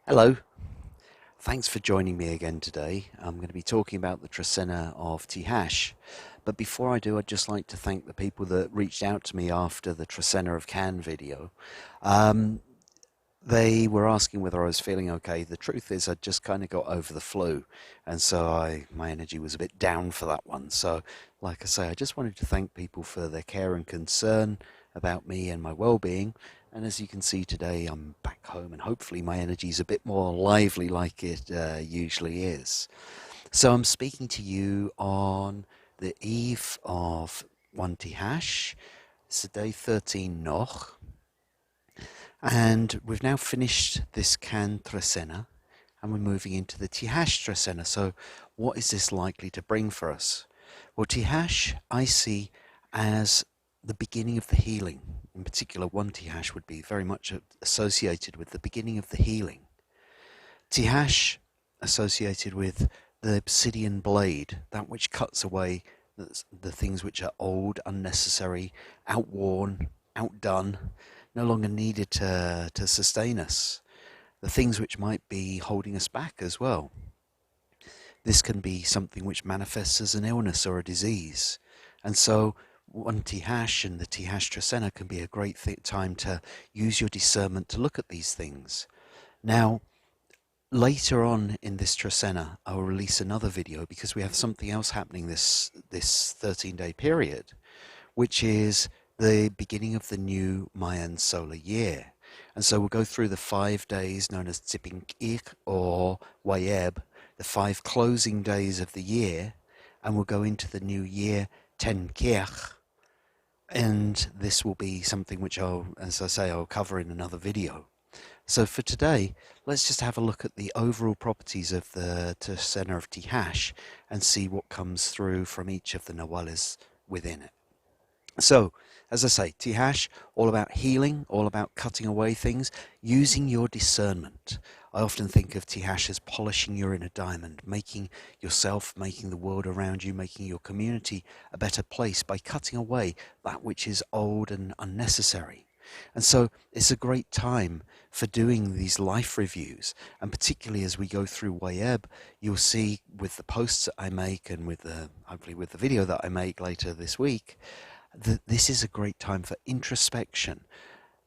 Hello, thanks for joining me again today. I'm going to be talking about the Trecena of Tijax. But before I do, I'd just like to thank the people that reached out to me after the Trecena of Can video. Um, they were asking whether I was feeling okay. The truth is I just kind of got over the flu, and so my energy was a bit down for that one. So, like I say, I just wanted to thank people for their care and concern about me and my well-being. And as you can see today, I'm back home, and hopefully my energy is a bit more lively like it usually is. So I'm speaking to you on the eve of 1 Tihash. It's the day 13 Noch. And we've now finished this Can Trecena, and we're moving into the Tihash Trecena. So what is this likely to bring for us? Well, Tihash I see as the beginning of the healing. In particular, 1 Tihash would be very much associated with the beginning of the healing. Tihash associated with the obsidian blade, that which cuts away the things which are old, unnecessary, outworn, outdone, no longer needed to sustain us. The things which might be holding us back as well. This can be something which manifests as an illness or a disease. And so 1 Tihash and the Tihash Trecena can be a great time to use your discernment to look at these things. Now, later on in this Trecena, I will release another video because we have something else happening this 13-day period, which is the beginning of the new Mayan solar year. And so we'll go through the 5 days known as Tz'i or Wayeb, the 5 closing days of the year, and we'll go into the new year, Ten Kiach. And this will be something which I'll cover in another video. So for today, let's just have a look at the overall properties of the Trecena of Tihash and see what comes through from each of the Nawales within it. So, as I say, Tihash, all about healing, all about cutting away things, using your discernment. I often think of Tihash as polishing your inner diamond, making yourself, making the world around you, making your community a better place by cutting away that which is old and unnecessary. And so it's a great time for doing these life reviews, and particularly as we go through Wayeb, you'll see with the posts that I make and with hopefully with the video that I make later this week, that this is a great time for introspection.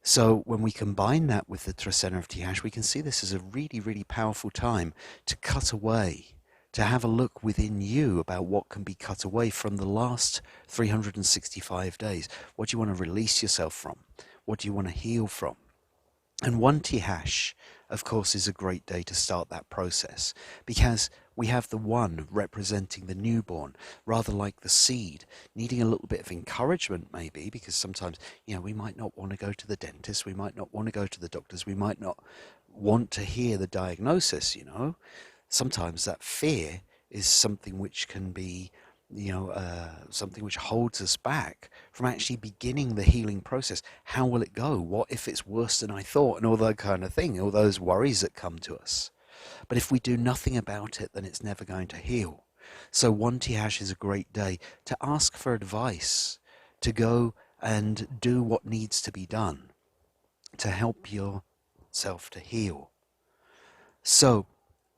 So when we combine that with the Trecena of Tihash, we can see this as a really, really powerful time to cut away, to have a look within you about what can be cut away from the last 365 days. What do you want to release yourself from? What do you want to heal from? And 1 Tihash, of course, is a great day to start that process because we have the 1 representing the newborn, rather like the seed, needing a little bit of encouragement maybe, because sometimes, we might not want to go to the dentist, we might not want to go to the doctors, we might not want to hear the diagnosis, Sometimes that fear is something which can be something which holds us back from actually beginning the healing process. How will it go? What if it's worse than I thought? And all that kind of thing, all those worries that come to us. But if we do nothing about it, then it's never going to heal. So 1 Tihash is a great day to ask for advice, to go and do what needs to be done to help yourself to heal. So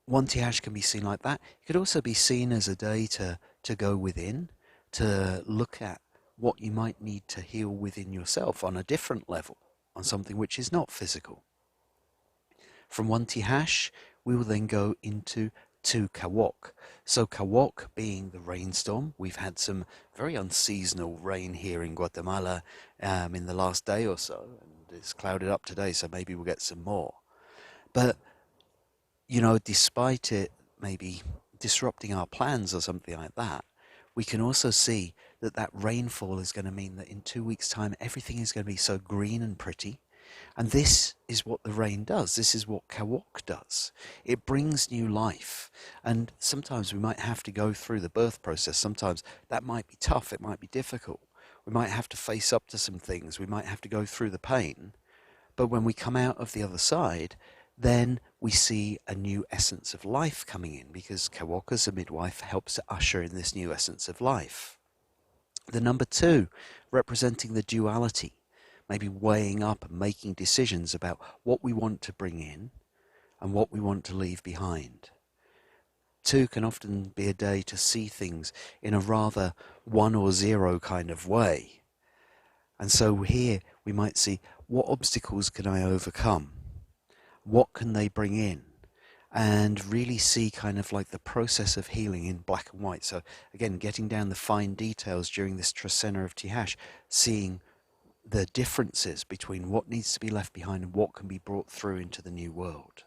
1 Tihash can be seen like that. It could also be seen as a day to go within, to look at what you might need to heal within yourself on a different level, on something which is not physical. From 1 Tihash, we will then go into 2 Kawok. So Kawok being the rainstorm. We've had some very unseasonal rain here in Guatemala in the last day or so, and it's clouded up today, so maybe we'll get some more. But despite it maybe disrupting our plans or something like that, we can also see that rainfall is going to mean that in 2 weeks' time, everything is going to be so green and pretty. And this is what the rain does. This is what Kawok does. It brings new life. And sometimes we might have to go through the birth process. Sometimes that might be tough. It might be difficult. We might have to face up to some things. We might have to go through the pain. But when we come out of the other side, then we see a new essence of life coming in, because Kawok as a midwife helps to usher in this new essence of life. The number 2, representing the duality, maybe weighing up and making decisions about what we want to bring in, and what we want to leave behind. 2 can often be a day to see things in a rather 1 or 0 kind of way. And so here we might see, what obstacles can I overcome? What can they bring in? And really see kind of like the process of healing in black and white. So again, getting down the fine details during this Trecena of Tijax, seeing the differences between what needs to be left behind and what can be brought through into the new world.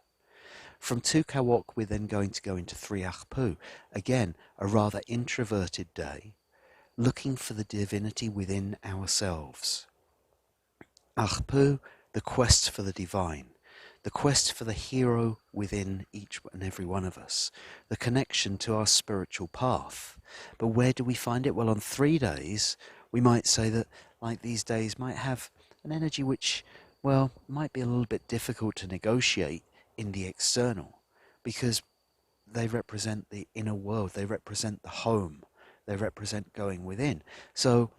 From 2 Kawok, we're then going to go into 3 Ajpu. Again, a rather introverted day, looking for the divinity within ourselves. Ajpu, the quest for the divine, the quest for the hero within each and every one of us, the connection to our spiritual path. But where do we find it? Well, on 3 days, we might say that, like, these days might have an energy which, well, might be a little bit difficult to negotiate in the external, because they represent the inner world, they represent the home, they represent going within. So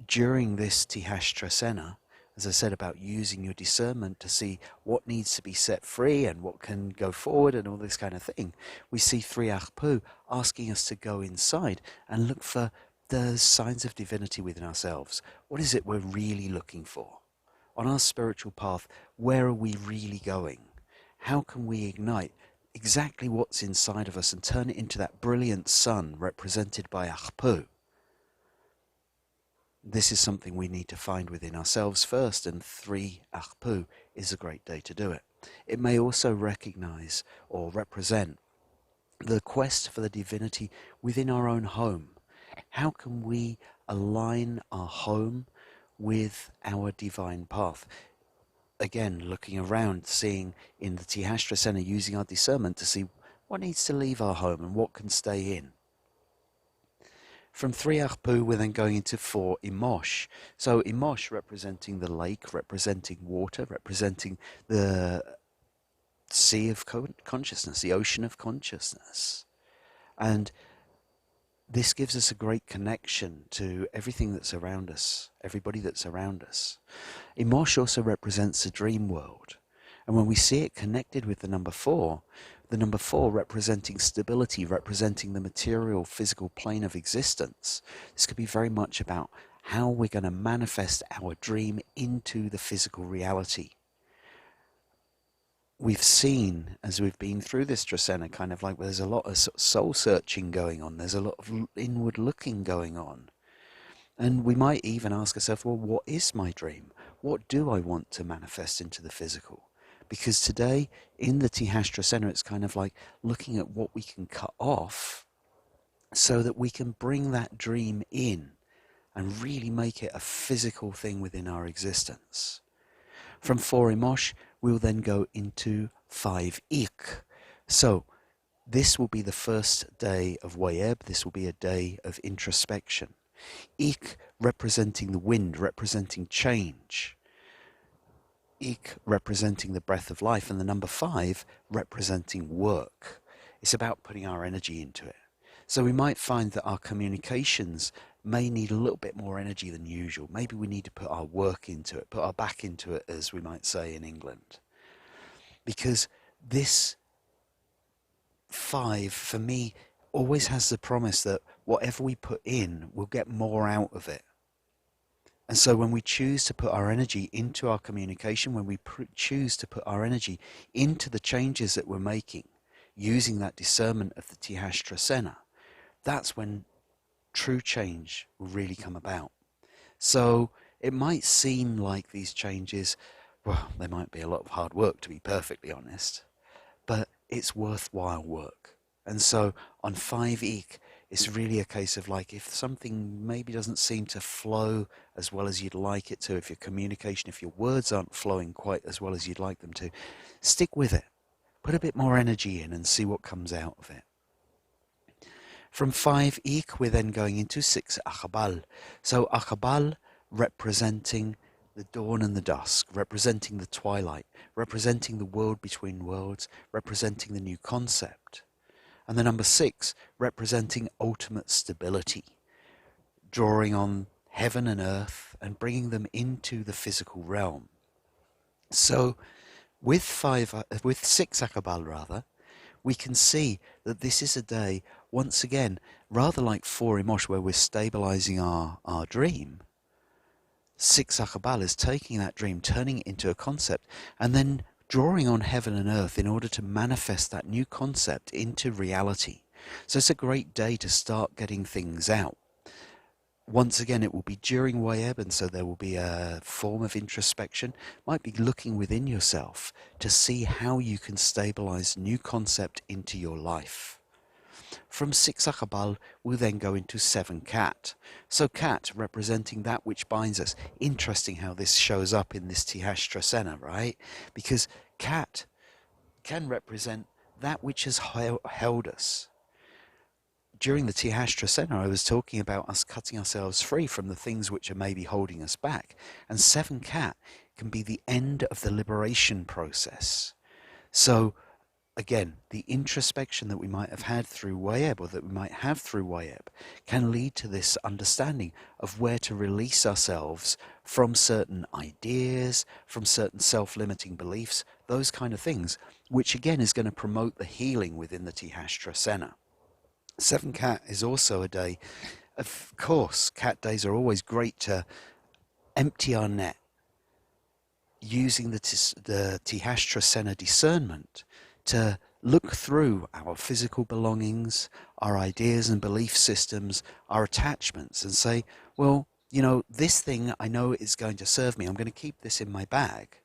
during this Tijax Trecena, as I said about using your discernment to see what needs to be set free and what can go forward and all this kind of thing, we see 3 Ajpu asking us to go inside and look for the signs of divinity within ourselves. What is it we're really looking for? On our spiritual path, where are we really going? How can we ignite exactly what's inside of us and turn it into that brilliant sun represented by Ajpu? This is something we need to find within ourselves first, and 3 Ajpu is a great day to do it. It may also recognize or represent the quest for the divinity within our own home. How can we align our home with our divine path? Again, looking around, seeing in the Tijax Trecena, using our discernment to see what needs to leave our home and what can stay in. From 3 Ajpu, we're then going into 4 Imox. So Imox representing the lake, representing water, representing the sea of consciousness, the ocean of consciousness. And this gives us a great connection to everything that's around us, everybody that's around us. Imox also represents the dream world. And when we see it connected with the number 4 representing stability, representing the material, physical plane of existence, this could be very much about how we're going to manifest our dream into the physical reality. We've seen, as we've been through this Trecena, kind of like there's a lot of soul searching going on, there's a lot of inward looking going on. And we might even ask ourselves, well, what is my dream? What do I want to manifest into the physical? Because today, in the Tijax Trecena, it's kind of like looking at what we can cut off so that we can bring that dream in and really make it a physical thing within our existence. From 4 Imox, we'll then go into 5 Ik. So this will be the first day of Wayeb. This will be a day of introspection. Ik representing the wind, representing change. Ik representing the breath of life, and the number 5 representing work. It's about putting our energy into it. So we might find that our communications may need a little bit more energy than usual. Maybe we need to put our work into it, put our back into it, as we might say in England. Because this 5, for me, always has the promise that whatever we put in, we'll get more out of it. And so when we choose to put our energy into our communication, when we choose to put our energy into the changes that we're making, using that discernment of the Tijax Trecena, that's when true change will really come about. So it might seem like these changes, well, they might be a lot of hard work, to be perfectly honest, but it's worthwhile work. And so on 5 Ik, it's really a case of like, if something maybe doesn't seem to flow as well as you'd like it to, if your communication, if your words aren't flowing quite as well as you'd like them to, stick with it. Put a bit more energy in and see what comes out of it. From 5 Ik, we're then going into 6 Aq'ab'al. So Aq'ab'al representing the dawn and the dusk, representing the twilight, representing the world between worlds, representing the new concept. And the number 6 representing ultimate stability, drawing on heaven and earth and bringing them into the physical realm. So With six Aq'ab'al rather, we can see that this is a day, once again, rather like four Imox, where we're stabilizing our dream. Six Aq'ab'al is taking that dream, turning it into a concept, and then drawing on heaven and earth in order to manifest that new concept into reality. So it's a great day to start getting things out. Once again, it will be during Wayeb, and so there will be a form of introspection. Might be looking within yourself to see how you can stabilize new concept into your life. From six Aq'ab'al, we'll then go into seven Cat. So Cat representing that which binds us. Interesting how this shows up in this Tijax Trecena, right? Because Cat can represent that which has held us. During the Tijax Trecena, I was talking about us cutting ourselves free from the things which are maybe holding us back. And seven Cat can be the end of the liberation process. So again, the introspection that we might have had through Wayeb, or that we might have through Wayeb, can lead to this understanding of where to release ourselves from certain ideas, from certain self-limiting beliefs, those kind of things, which again is going to promote the healing within the Tijax Trecena. Seven Cat is also a day, of course, Cat days are always great to empty our net, using the Tijax Trecena discernment to look through our physical belongings, our ideas and belief systems, our attachments, and say, well, you know, this thing I know is going to serve me. I'm going to keep this in my bag.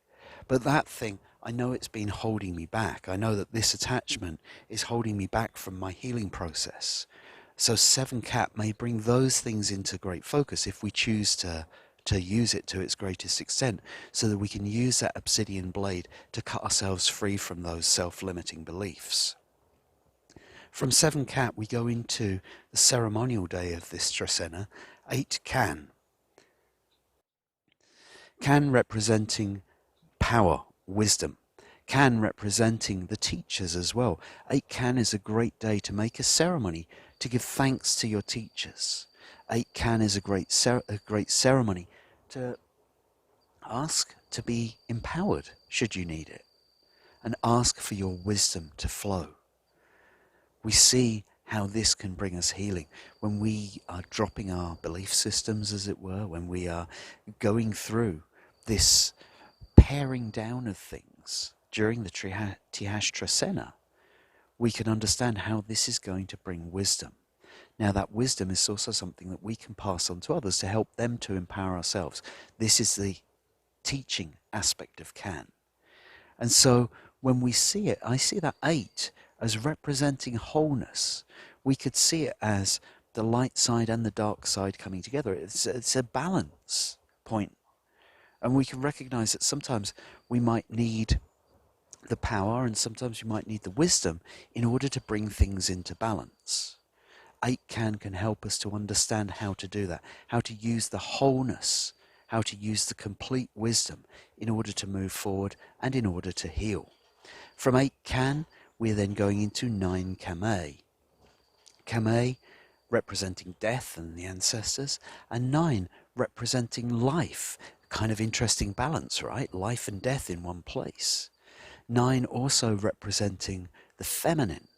But that thing, I know it's been holding me back. I know that this attachment is holding me back from my healing process. So seven Cat may bring those things into great focus if we choose to use it to its greatest extent, so that we can use that obsidian blade to cut ourselves free from those self-limiting beliefs. From seven Cat, we go into the ceremonial day of this Trecena, 8 Kame. Kame representing power, wisdom. Kame representing the teachers as well. 8 Kame is a great day to make a ceremony to give thanks to your teachers. 8 Kame is a great ceremony to ask to be empowered should you need it, and ask for your wisdom to flow. We see how this can bring us healing when we are dropping our belief systems, as it were, when we are going through this paring down of things during the Tijax Trecena. We can understand how this is going to bring wisdom. Now, that wisdom is also something that we can pass on to others to help them to empower ourselves. This is the teaching aspect of Kame. And so when we see it, I see that 8 as representing wholeness. We could see it as the light side and the dark side coming together. It's a balance point. And we can recognize that sometimes we might need the power and sometimes we might need the wisdom in order to bring things into balance. 8 Kame can help us to understand how to do that, how to use the wholeness, how to use the complete wisdom in order to move forward and in order to heal. From 8 Kame, we're then going into 9 Kame. Kame representing death and the ancestors, and 9 representing life. Kind of interesting balance, right? Life and death in one place. 9 also representing the feminine.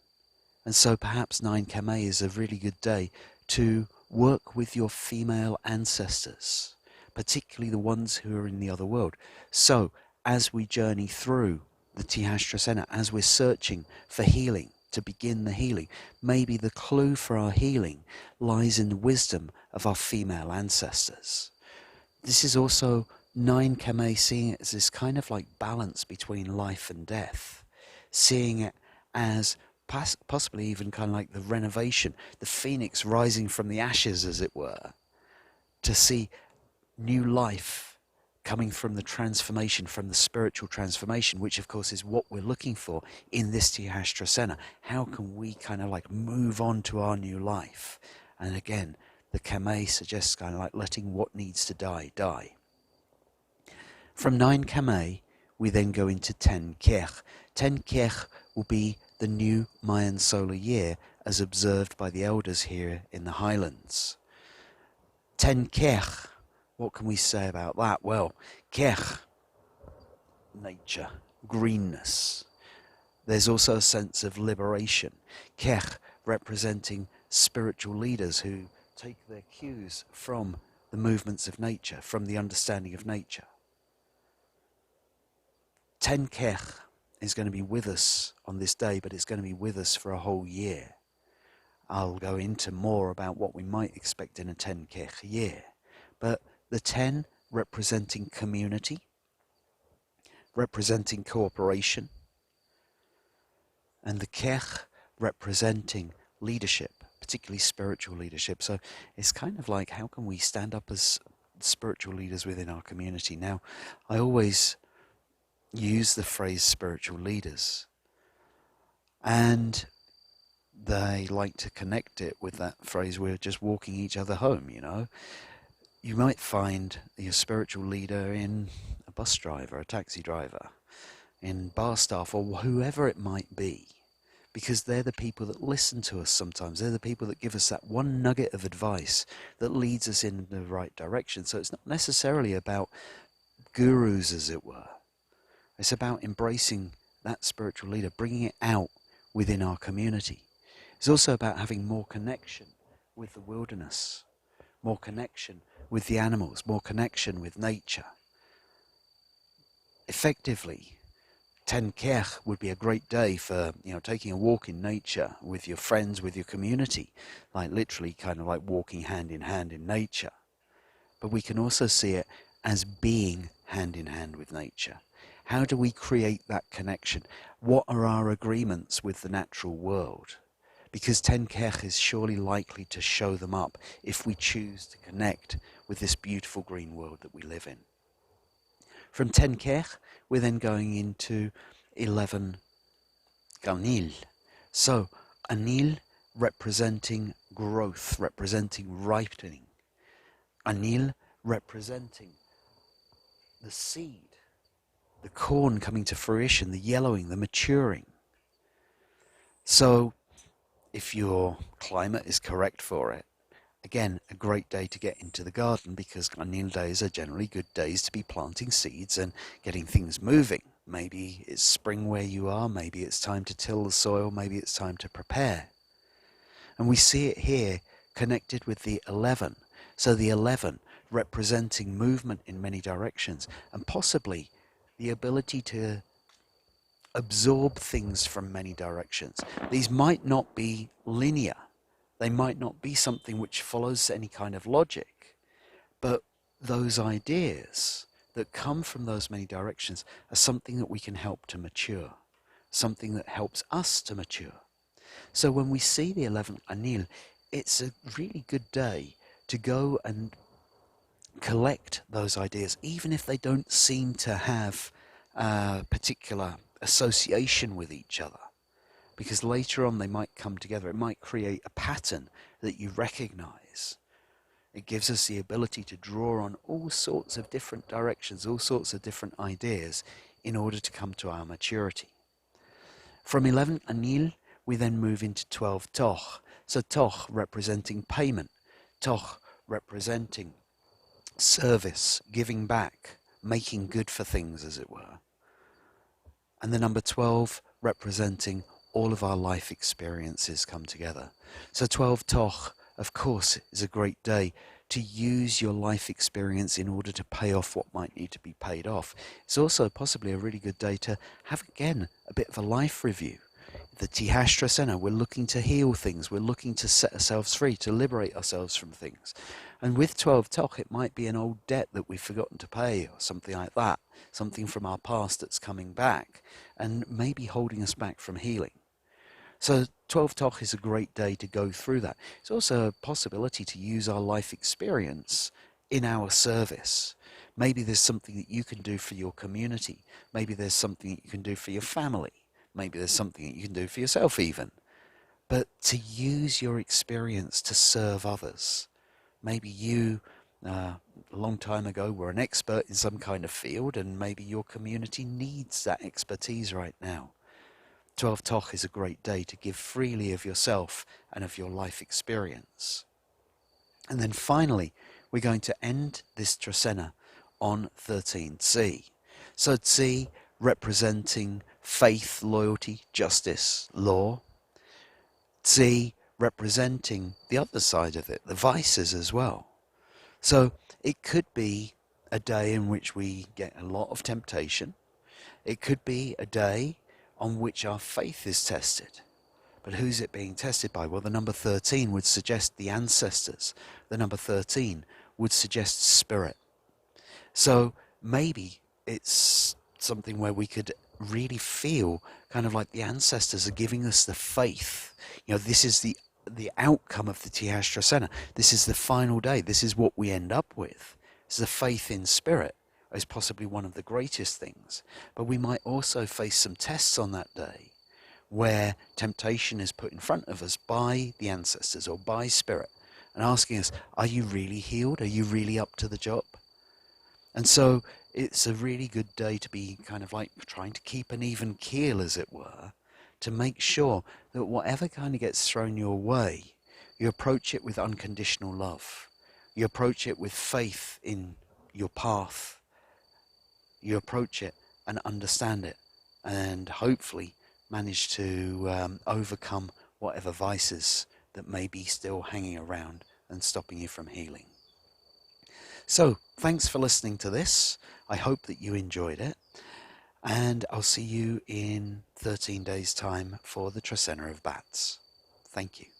And so perhaps 9 Kame is a really good day to work with your female ancestors, particularly the ones who are in the other world. So as we journey through the Tijax Trecena, as we're searching for healing, to begin the healing, maybe the clue for our healing lies in the wisdom of our female ancestors. This is also 9 Kame, seeing it as this kind of like balance between life and death, seeing it as possibly even kind of like the renovation, the phoenix rising from the ashes, as it were, to see new life coming from the transformation, from the spiritual transformation, which of course is what we're looking for in this Tijax Trecena. How can we kind of like move on to our new life? And again, the Kame suggests kind of like letting what needs to die, die. From 9 Kame, we then go into 10 Kech. 10 Kech will be the new Mayan solar year as observed by the elders here in the highlands. 10 Kech, what can we say about that? Well, Kech, nature, greenness. There's also a sense of liberation. Kech representing spiritual leaders who take their cues from the movements of nature, from the understanding of nature. Ten Kech is going to be with us on this day, but it's going to be with us for a whole year. I'll go into more about what we might expect in a 10 Kech year. But the 10 representing community, representing cooperation, and the Kech representing leadership, particularly spiritual leadership. So it's kind of like, how can we stand up as spiritual leaders within our community? Now, I always use the phrase spiritual leaders, and they like to connect it with that phrase, we're just walking each other home, you know. You might find your spiritual leader in a bus driver, a taxi driver, in bar staff, or whoever it might be, because they're the people that listen to us sometimes. They're the people that give us that one nugget of advice that leads us in the right direction. So it's not necessarily about gurus, as it were. It's about embracing that spiritual leader, bringing it out within our community. It's also about having more connection with the wilderness, more connection with the animals, more connection with nature. Effectively, Ten Kech would be a great day for, taking a walk in nature with your friends, with your community, like literally kind of like walking hand in nature. But we can also see it as being hand in hand with nature. How do we create that connection? What are our agreements with the natural world? Because Ten Kech is surely likely to show them up if we choose to connect with this beautiful green world that we live in. From Ten Kech, we're then going into 11 Anil. So, Anil representing growth, representing ripening. Anil representing the seed, the corn coming to fruition, the yellowing, the maturing. So, if your climate is correct for it, again, a great day to get into the garden, because Anil days are generally good days to be planting seeds and getting things moving. Maybe it's spring where you are, maybe it's time to till the soil, maybe it's time to prepare. And we see it here connected with the 11. So the 11 representing movement in many directions, and possibly the ability to absorb things from many directions. These might not be linear. They might not be something which follows any kind of logic, but those ideas that come from those many directions are something that we can help to mature, something that helps us to mature. So when we see the 11th Anil, it's a really good day to go and collect those ideas, even if they don't seem to have a particular association with each other. Because later on they might come together. It might create a pattern that you recognize. It gives us the ability to draw on all sorts of different directions, all sorts of different ideas in order to come to our maturity. From 11 Anil, we then move into 12 Toch. So Toch representing payment, Toch representing service, giving back, making good for things, as it were. And the number 12 representing all of our life experiences come together. So 12 Toch, of course, is a great day to use your life experience in order to pay off what might need to be paid off. It's also possibly a really good day to have, again, a bit of a life review. The Tijax Trecena, we're looking to heal things, we're looking to set ourselves free, to liberate ourselves from things. And with 12 Toch, it might be an old debt that we've forgotten to pay, or something like that, something from our past that's coming back, and maybe holding us back from healing. So 12 Toch is a great day to go through that. It's also a possibility to use our life experience in our service. Maybe there's something that you can do for your community. Maybe there's something that you can do for your family. Maybe there's something that you can do for yourself even. But to use your experience to serve others. Maybe you, a long time ago, were an expert in some kind of field, and maybe your community needs that expertise right now. 12 Toch is a great day to give freely of yourself and of your life experience. And then finally, we're going to end this Trecena on 13 Tz'i. So Tz'i representing faith, loyalty, justice, law. Tz'i representing the other side of it, the vices as well. So it could be a day in which we get a lot of temptation. It could be a day on which our faith is tested. But who's it being tested by? Well, the number 13 would suggest the ancestors. The number 13 would suggest spirit. So maybe it's something where we could really feel kind of like the ancestors are giving us the faith. This is the outcome of the Tijax Trecena. This is the final day. This is what we end up with. It's the faith in spirit is possibly one of the greatest things. But we might also face some tests on that day where temptation is put in front of us by the ancestors or by spirit and asking us, are you really healed? Are you really up to the job? And so it's a really good day to be kind of like trying to keep an even keel, as it were, to make sure that whatever kind of gets thrown your way, you approach it with unconditional love. You approach it with faith in your path. You approach it and understand it, and hopefully manage to overcome whatever vices that may be still hanging around and stopping you from healing. So, thanks for listening to this. I hope that you enjoyed it. And I'll see you in 13 days' time for the Trecena of Bats. Thank you.